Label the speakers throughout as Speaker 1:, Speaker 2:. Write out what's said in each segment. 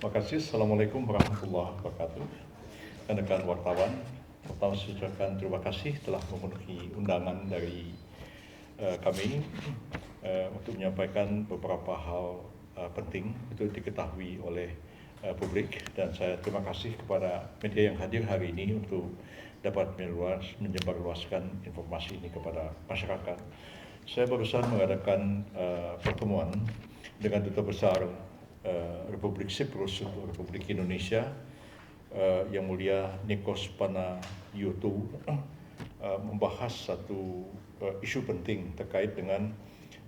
Speaker 1: Terima kasih. Assalamualaikum warahmatullahi wabarakatuh. Rekan wartawan, pertama saya ucapkan terima kasih telah memenuhi undangan dari kami untuk menyampaikan beberapa hal penting untuk diketahui oleh publik, dan saya terima kasih kepada media yang hadir hari ini untuk dapat menyebarluaskan informasi ini kepada masyarakat. Saya barusan mengadakan pertemuan dengan Duta Besar Republik Siprus untuk Republik Indonesia, Yang Mulia Nikos Panayiotou, membahas satu isu penting terkait dengan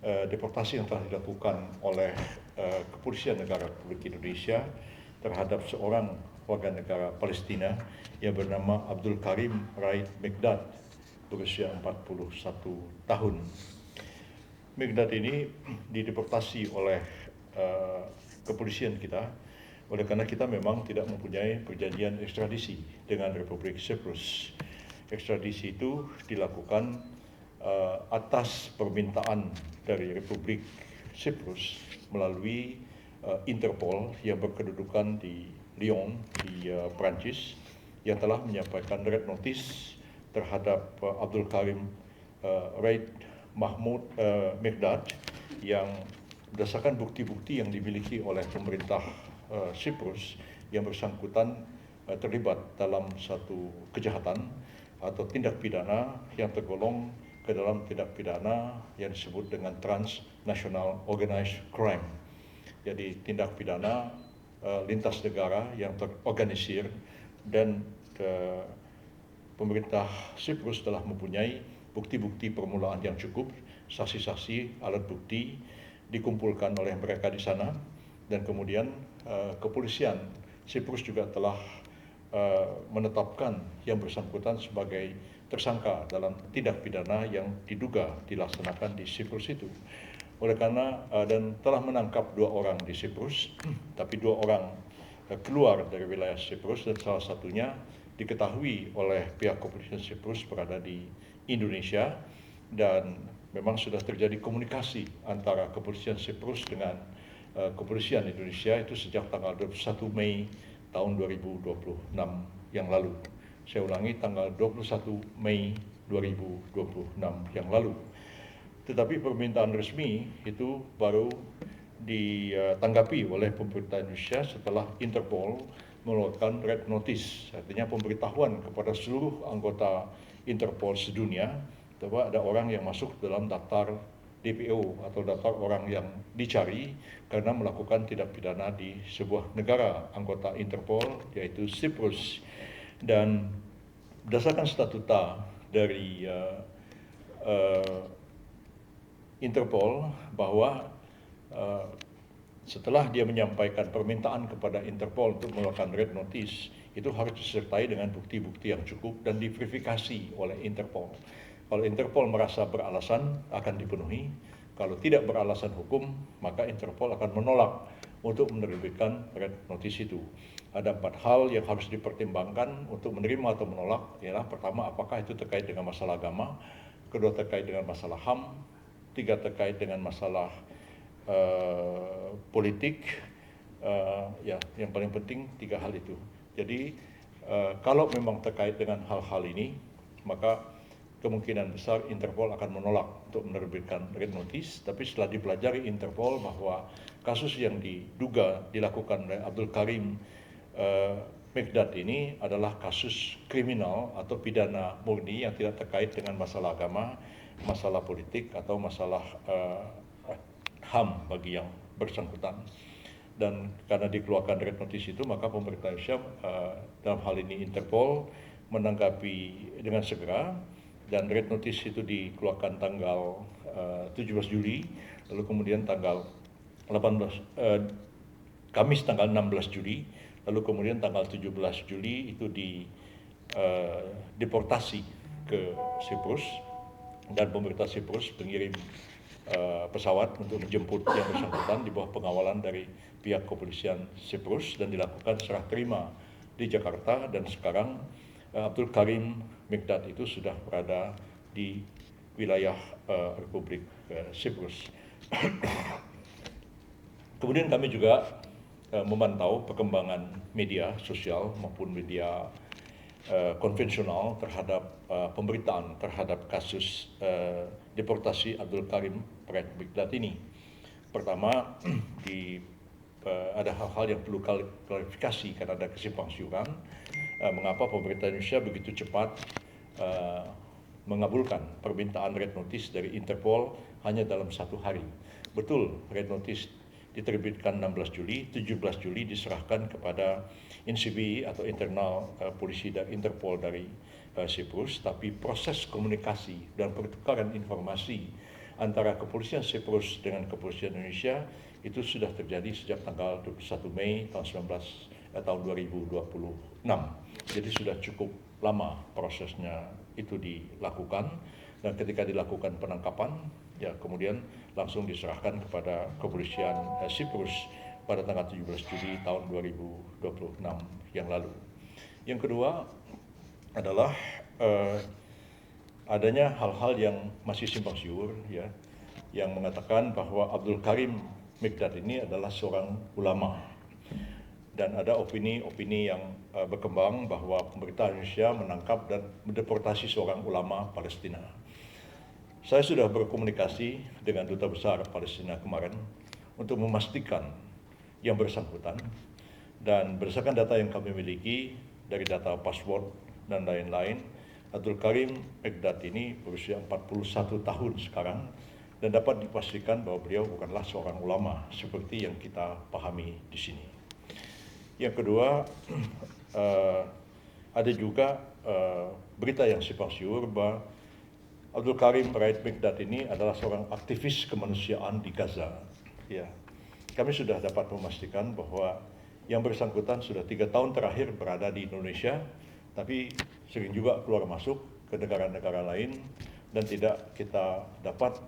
Speaker 1: deportasi yang telah dilakukan oleh Kepolisian Negara Republik Indonesia terhadap seorang warga negara Palestina yang bernama Abdul Karim Raid Mikdad berusia 41 tahun. Mikdad ini dideportasi oleh kepolisian kita oleh karena kita memang tidak mempunyai perjanjian ekstradisi dengan Republik Siprus. Ekstradisi itu dilakukan atas permintaan dari Republik Siprus melalui Interpol yang berkedudukan di Lyon di Prancis, yang telah menyampaikan red notice terhadap Abdul Karim Raid Mikdad yang berdasarkan bukti-bukti yang dimiliki oleh pemerintah Siprus yang bersangkutan terlibat dalam satu kejahatan atau tindak pidana yang tergolong ke dalam tindak pidana yang disebut dengan transnational organized crime. Jadi tindak pidana lintas negara yang terorganisir, dan pemerintah Siprus telah mempunyai bukti-bukti permulaan yang cukup, saksi-saksi, alat bukti dikumpulkan oleh mereka di sana, dan kemudian kepolisian Siprus juga telah menetapkan yang bersangkutan sebagai tersangka dalam tindak pidana yang diduga dilaksanakan di Siprus itu. Oleh karena dan telah menangkap 2 orang di Siprus, tapi 2 orang keluar dari wilayah Siprus, dan salah satunya diketahui oleh pihak kepolisian Siprus berada di Indonesia, dan memang sudah terjadi komunikasi antara kepolisian Siprus dengan kepolisian Indonesia itu sejak tanggal 21 Mei tahun 2026 yang lalu. Saya ulangi, tanggal 21 Mei 2026 yang lalu. Tetapi permintaan resmi itu baru ditanggapi oleh pemerintah Indonesia setelah Interpol mengeluarkan red notice, artinya pemberitahuan kepada seluruh anggota Interpol sedunia bahwa ada orang yang masuk dalam daftar DPO atau daftar orang yang dicari karena melakukan tindak pidana di sebuah negara anggota Interpol, yaitu Siprus. Dan berdasarkan statuta dari Interpol bahwa setelah dia menyampaikan permintaan kepada Interpol untuk mengeluarkan red notice, itu harus disertai dengan bukti-bukti yang cukup dan diverifikasi oleh Interpol. Kalau Interpol merasa beralasan, akan dipenuhi. Kalau tidak beralasan hukum, maka Interpol akan menolak untuk menerbitkan red notice itu. Ada 4 hal yang harus dipertimbangkan untuk menerima atau menolak. Ialah pertama, apakah itu terkait dengan masalah agama, kedua terkait dengan masalah HAM, tiga terkait dengan masalah politik, ya yang paling penting 3 hal itu. Jadi kalau memang terkait dengan hal-hal ini, maka kemungkinan besar Interpol akan menolak untuk menerbitkan red notice. Tapi setelah dipelajari Interpol bahwa kasus yang diduga dilakukan oleh Abdul Karim Mikdad ini adalah kasus kriminal atau pidana murni yang tidak terkait dengan masalah agama, masalah politik atau masalah HAM bagi yang bersangkutan. Dan karena dikeluarkan red notice itu, maka pemerintah Indonesia dalam hal ini Interpol menanggapi dengan segera, dan red notice itu dikeluarkan tanggal 17 Juli, lalu kemudian tanggal 18 Kamis tanggal 16 Juli, lalu kemudian tanggal 17 Juli itu deportasi ke Siprus, dan pemerintah Siprus mengirim pesawat untuk menjemput yang bersangkutan di bawah pengawalan dari pihak kepolisian Siprus, dan dilakukan serah terima di Jakarta. Dan sekarang Abdul Karim Mikdad itu sudah berada di wilayah Republik Siprus. Kemudian kami juga memantau perkembangan media sosial maupun media konvensional terhadap pemberitaan terhadap kasus deportasi Abdul Karim Praet Mikdad ini. Pertama, ada hal-hal yang perlu klarifikasi karena ada kesimpang siuran. Mengapa pemerintah Indonesia begitu cepat mengabulkan permintaan red notice dari Interpol hanya dalam 1 hari. Betul, red notice diterbitkan 16 Juli, 17 Juli diserahkan kepada INCB atau Internal Polisi dan Interpol dari Siprus, tapi proses komunikasi dan pertukaran informasi antara kepolisian Siprus dengan kepolisian Indonesia itu sudah terjadi sejak tanggal 21 Mei tahun 2026. Jadi sudah cukup lama prosesnya itu dilakukan, dan ketika dilakukan penangkapan, ya kemudian langsung diserahkan kepada kepolisian Siprus pada tanggal 17 Juli tahun 2026 yang lalu. Yang kedua adalah adanya hal-hal yang masih simpang siur, ya, yang mengatakan bahwa Abdul Karim Mikdad ini adalah seorang ulama, dan ada opini-opini yang berkembang bahwa pemerintah Indonesia menangkap dan mendeportasi seorang ulama Palestina. Saya sudah berkomunikasi dengan Duta Besar Palestina kemarin untuk memastikan yang bersangkutan, dan berdasarkan data yang kami miliki dari data password dan lain-lain, Abdul Karim Mikdad ini berusia 41 tahun sekarang, dan dapat dipastikan bahwa beliau bukanlah seorang ulama seperti yang kita pahami di sini. Yang kedua, ada juga berita yang simpang siur bahwa Abdul Karim Praet Mikdad ini adalah seorang aktivis kemanusiaan di Gaza. Ya, kami sudah dapat memastikan bahwa yang bersangkutan sudah 3 tahun terakhir berada di Indonesia, tapi sering juga keluar masuk ke negara-negara lain, dan tidak kita dapat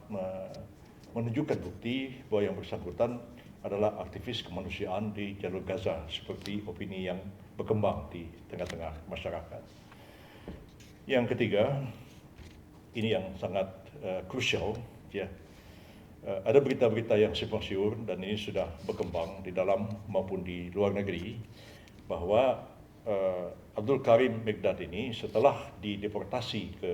Speaker 1: menunjukkan bukti bahwa yang bersangkutan adalah aktivis kemanusiaan di jalur Gaza seperti opini yang berkembang di tengah-tengah masyarakat. Yang ketiga, ini yang sangat krusial, ya. Ada berita-berita yang simpang siur dan ini sudah berkembang di dalam maupun di luar negeri bahwa Abdul Karim Mikdad ini setelah dideportasi ke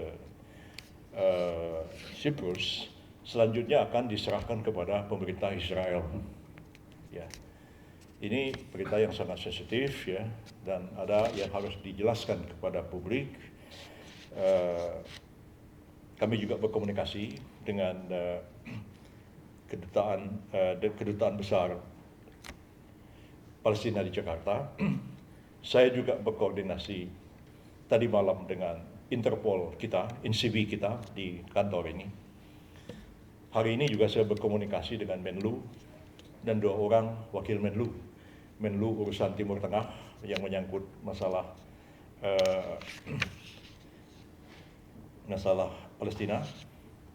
Speaker 1: Siprus, selanjutnya akan diserahkan kepada pemerintah Israel. Ya, ini berita yang sangat sensitif, ya, dan ada yang harus dijelaskan kepada publik. Kami juga berkomunikasi dengan kedutaan besar Palestina di Jakarta. Saya juga berkoordinasi tadi malam dengan Interpol kita, INCB kita di kantor ini. Hari ini juga saya berkomunikasi dengan Menlu dan 2 orang wakil Menlu. Menlu urusan Timur Tengah yang menyangkut masalah Palestina,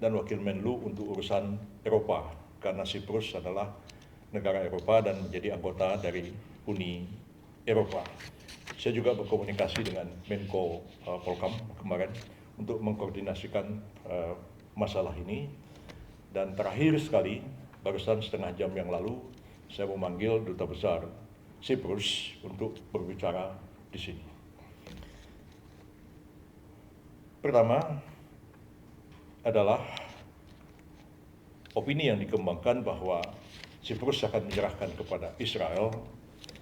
Speaker 1: dan wakil Menlu untuk urusan Eropa, karena Siprus adalah negara Eropa dan menjadi anggota dari Uni Eropa. Saya juga berkomunikasi dengan Menko Polkam kemarin untuk mengkoordinasikan masalah ini. Dan terakhir sekali, barusan setengah jam yang lalu, saya memanggil Duta Besar Siprus untuk berbicara di sini. Pertama adalah opini yang dikembangkan bahwa Siprus akan menyerahkan kepada Israel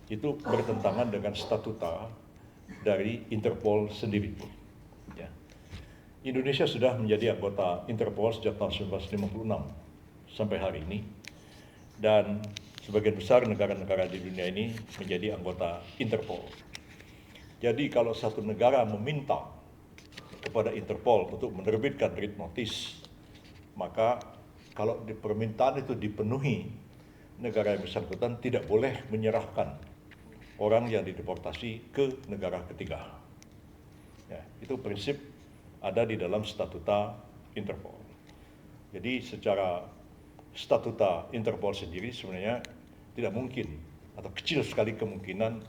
Speaker 1: itu bertentangan dengan statuta dari Interpol sendiri. Ya. Indonesia sudah menjadi anggota Interpol sejak tahun 1956 sampai hari ini, dan sebagian besar negara-negara di dunia ini menjadi anggota Interpol. Jadi kalau satu negara meminta kepada Interpol untuk menerbitkan red notice, maka kalau permintaan itu dipenuhi, negara yang bersangkutan tidak boleh menyerahkan orang yang dideportasi ke negara ketiga. Ya, itu prinsip ada di dalam statuta Interpol. Jadi secara statuta Interpol sendiri sebenarnya tidak mungkin atau kecil sekali kemungkinan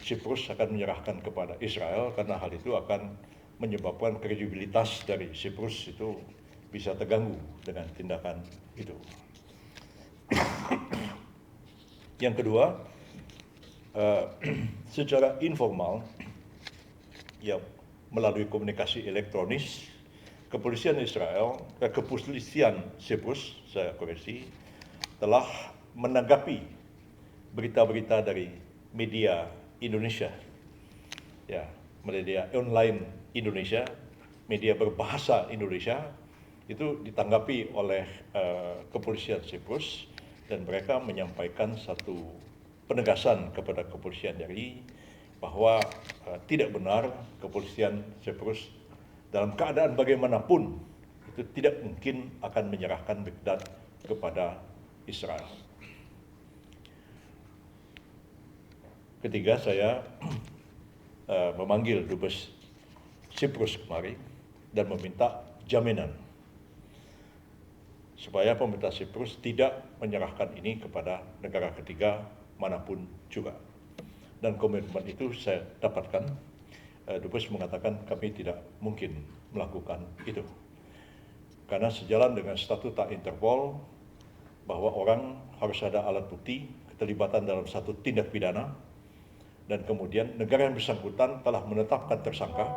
Speaker 1: Siprus akan menyerahkan kepada Israel, karena hal itu akan menyebabkan kredibilitas dari Siprus itu bisa terganggu dengan tindakan itu. Yang kedua, secara informal, ya melalui komunikasi elektronis, kepolisian Siprus, saya koreksi, telah menanggapi berita-berita dari media Indonesia, ya, media online Indonesia, media berbahasa Indonesia, itu ditanggapi oleh kepolisian Siprus, dan mereka menyampaikan satu penegasan kepada kepolisian RI bahwa tidak benar kepolisian Siprus dalam keadaan bagaimanapun itu tidak mungkin akan menyerahkan Mikdad kepada Israel. Ketiga, saya memanggil Dubes Siprus kemari dan meminta jaminan supaya pemerintah Siprus tidak menyerahkan ini kepada negara ketiga manapun juga. Dan komitmen itu saya dapatkan. Dubes mengatakan kami tidak mungkin melakukan itu. Karena sejalan dengan statuta Interpol bahwa orang harus ada alat bukti keterlibatan dalam satu tindak pidana, dan kemudian negara yang bersangkutan telah menetapkan tersangka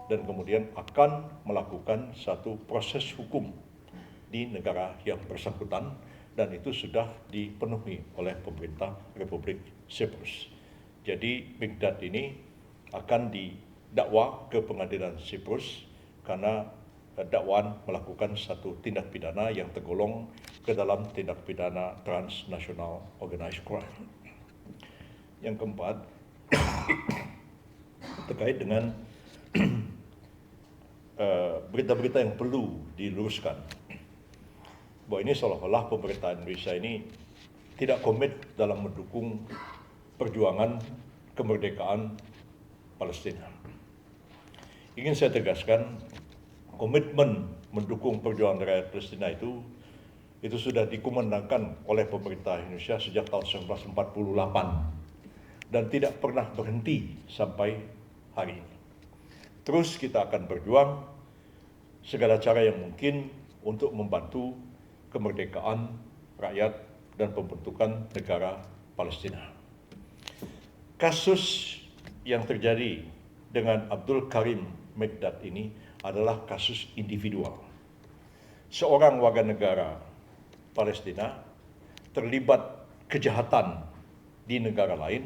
Speaker 1: dan kemudian akan melakukan satu proses hukum di negara yang bersangkutan, dan itu sudah dipenuhi oleh pemerintah Republik Siprus. Jadi Mikdad ini akan didakwa ke pengadilan Siprus karena dakwaan melakukan satu tindak pidana yang tergolong ke dalam tindak pidana transnational organized crime. Yang keempat, terkait dengan berita-berita yang perlu diluruskan, bahwa ini seolah-olah pemerintah Indonesia ini tidak komit dalam mendukung perjuangan kemerdekaan Palestina. Ingin saya tegaskan, komitmen mendukung perjuangan rakyat Palestina itu sudah dikumandangkan oleh pemerintah Indonesia sejak tahun 1948 dan tidak pernah berhenti sampai hari ini. Terus kita akan berjuang segala cara yang mungkin untuk membantu kemerdekaan rakyat dan pembentukan negara Palestina. Kasus yang terjadi dengan Abdul Karim Mikdad ini adalah kasus individual. Seorang warga negara Palestina terlibat kejahatan di negara lain,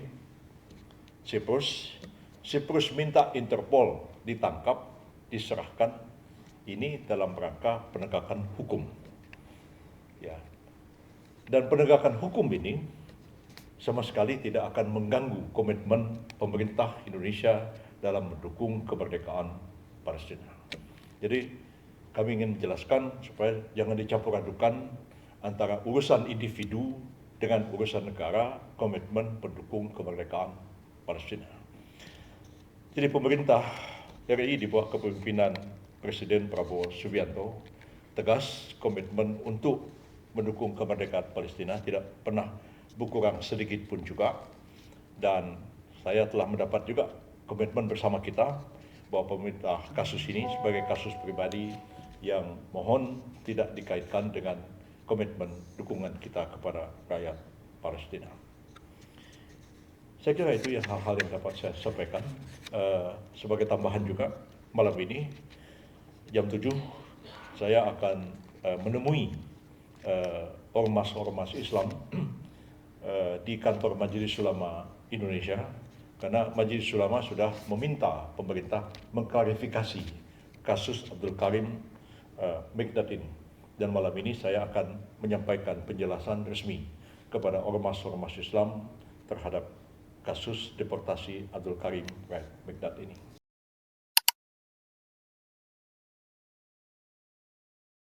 Speaker 1: Siprus minta Interpol ditangkap, diserahkan, ini dalam rangka penegakan hukum. Ya. Dan penegakan hukum ini sama sekali tidak akan mengganggu komitmen pemerintah Indonesia dalam mendukung kemerdekaan Palestina. Jadi kami ingin menjelaskan supaya jangan dicampur adukan antara urusan individu dengan urusan negara, komitmen pendukung kemerdekaan Palestina. Jadi pemerintah RI di bawah kepemimpinan Presiden Prabowo Subianto tegas komitmen untuk mendukung kemerdekaan Palestina, tidak pernah berkurang sedikit pun juga. Dan saya telah mendapat juga komitmen bersama kita bahwa pemerintah kasus ini sebagai kasus pribadi yang mohon tidak dikaitkan dengan komitmen dukungan kita kepada rakyat Palestina. Saya kira itu yang hal-hal yang dapat saya sampaikan. Sebagai tambahan juga, malam ini jam 7 saya akan menemui ormas-ormas Islam di kantor Majelis Ulama Indonesia, karena Majelis Ulama sudah meminta pemerintah mengklarifikasi kasus Abdul Karim Mikdad ini. Dan malam ini saya akan menyampaikan penjelasan resmi kepada ormas-ormas Islam terhadap kasus deportasi Abdul Karim Mikdad ini.